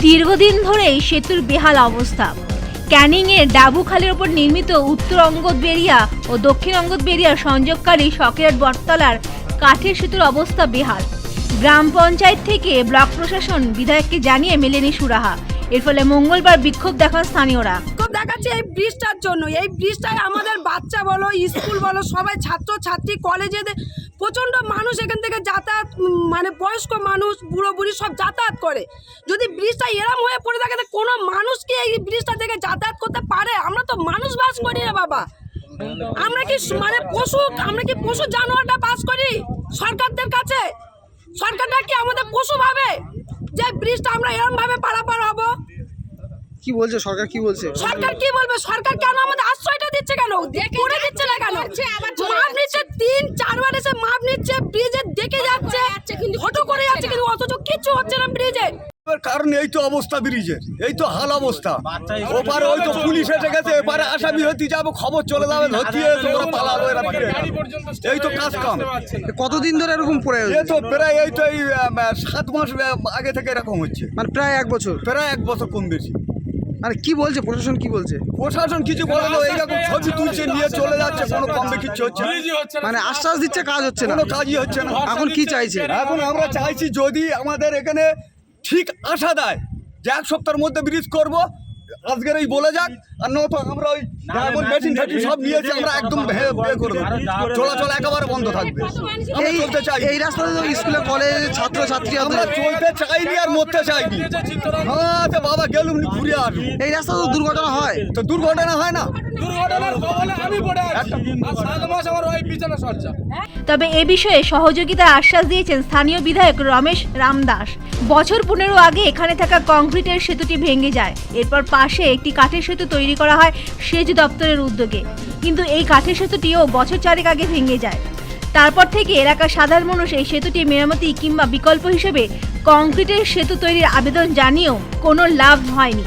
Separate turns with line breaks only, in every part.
দীর্ঘদিন ধরেই সেতুর বেহাল অবস্থা। ক্যানিংয়ের ডাবুখালের ওপর নির্মিত উত্তর অঙ্গদবেড়িয়া ও দক্ষিণ অঙ্গদবেড়িয়া সংযোগকারী সকেরাট বটতলার কাঠের সেতুর অবস্থা বেহাল। গ্রাম পঞ্চায়েত থেকে ব্লক প্রশাসন বিধায়ককে জানিয়ে মেলেনি সুরাহা। এর ফলে মঙ্গলবার বিক্ষোভ দেখান স্থানীয়রা।
দেখাচ্ছে এই ব্রিজটার জন্য। এই ব্রিজটায় আমাদের বাচ্চা বলো, স্কুল বলো, সবাই ছাত্র ছাত্রী, কলেজে প্রচণ্ড মানুষ এখান থেকে যাতায়াত, মানে বয়স্ক মানুষ, বুড়ো বুড়ি সব যাতায়াত করে। যদি ব্রিজটা এরম হয়ে পড়ে থাকে তো কোনো মানুষ কি এই ব্রিজটা থেকে যাতায়াত করতে পারে? আমরা তো মানুষ বাস করি রে বাবা। আমরা কি মানে পশু জানোয়ারটা বাস করি সরকারদের কাছে? সরকারটা কি আমাদের পশু ভাবে যে ব্রিজটা আমরা এরম ভাবে পারাপার হবো?
কি বলছে সরকার? কি বলছে
সরকার? কি বলবে সরকার? কেন আমাদের আশ্রয়টা দিচ্ছে? কেন করে দিচ্ছে না? কেন মাপ নিচ্ছে? 3-4 বার এসে মাপ নিচ্ছে, ব্রিজে দেখে যাচ্ছে, ফটো করে যাচ্ছে, কিন্তু অথচ কিছু হচ্ছে না ব্রিজে।
কারণ এই তো অবস্থা ব্রিজের, এই তো হাল অবস্থা। ওপারে ওই তো পুলিশ এসে গেছে, এপারে আসামি হতে যাবো, খবর চলে যাবে, ধরতিয়ে ওরা পালাবে, এরা ফিরে যাবে। এই তো কাজ কাম।
কতদিন ধরে এরকম পড়ে আছে?
এই তো প্রায় এই 7 মাস আগে থেকে এরকম হচ্ছে,
মানে প্রায় 1 বছর।
প্রায় 1 বছর কম বেশি।
মানে কি বলছে প্রশাসন? কি বলছে
প্রশাসন? কিছু বলে না, এইরকম ছবি তুলছে, নিয়ে চলে যাচ্ছে, কোনো কম কিচ্ছু হচ্ছে না।
মানে আশ্বাস দিচ্ছে, কাজ হচ্ছে না,
কোনো কাজই হচ্ছে না।
এখন কি চাইছে?
এখন আমরা চাইছি যদি আমাদের এখানে ঠিক আশা দেয় যে 1 সপ্তাহের মধ্যে ব্রিজ করব, আজকের এই বলে যাক। আর নয়তো আমরা ওই ড্রাগন মেশিন ফেটিন সব নিয়েছি, আমরা একদম করে দেবো, চলাচল একেবারে বন্ধ থাকবে। আমরা চলতে চাই
এই রাস্তাতে তো স্কুলে কলেজ ছাত্র ছাত্রী
আমরা চলতে চাইনি আর মরতে চাইনি। হ্যাঁ তো বাবা গেলুম ঘুরে আসবো।
এই রাস্তা তো দুর্ঘটনা হয়,
তো দুর্ঘটনা হয় না?
দুর্ঘটনার কবলে আমি পড়ে আছি, আর 7 মাস আমার ওই বিছানা সজ্জা।
তবে এ বিষয়ে সহযোগিতার আশ্বাস দিয়েছেন স্থানীয় বিধায়ক রমেশ রামদাস। বছর 15 আগে এখানে থাকা কংক্রিটের সেতুটি ভেঙে যায়। এরপর পাশে একটি কাঠের সেতু তৈরি করা হয় সেচ দপ্তরের উদ্যোগে, কিন্তু এই কাঠের সেতুটিও বছর 4 আগে ভেঙে যায়। তারপর থেকে এলাকার সাধারণ মানুষ এই সেতুটি মেরামতি কিংবা বিকল্প হিসেবে কংক্রিটের সেতু তৈরির আবেদন জানিয়েও কোনো লাভ হয়নি।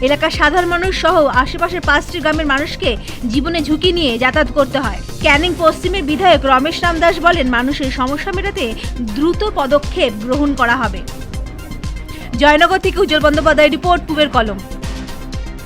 এলাকার সাধারণ মানুষ সহ আশেপাশের 5টি গ্রামের মানুষকে জীবনে ঝুঁকি নিয়ে যাতায়াত করতে হয়। ক্যানিং পশ্চিমের বিধায়ক রমেশ রামদাস বলেন, মানুষের সমস্যা মেটাতে দ্রুত পদক্ষেপ গ্রহণ করা হবে। জয়নগর থেকে উজ্জ্বল বন্দ্যোপাধ্যায় রিপোর্ট, পূবের কলম।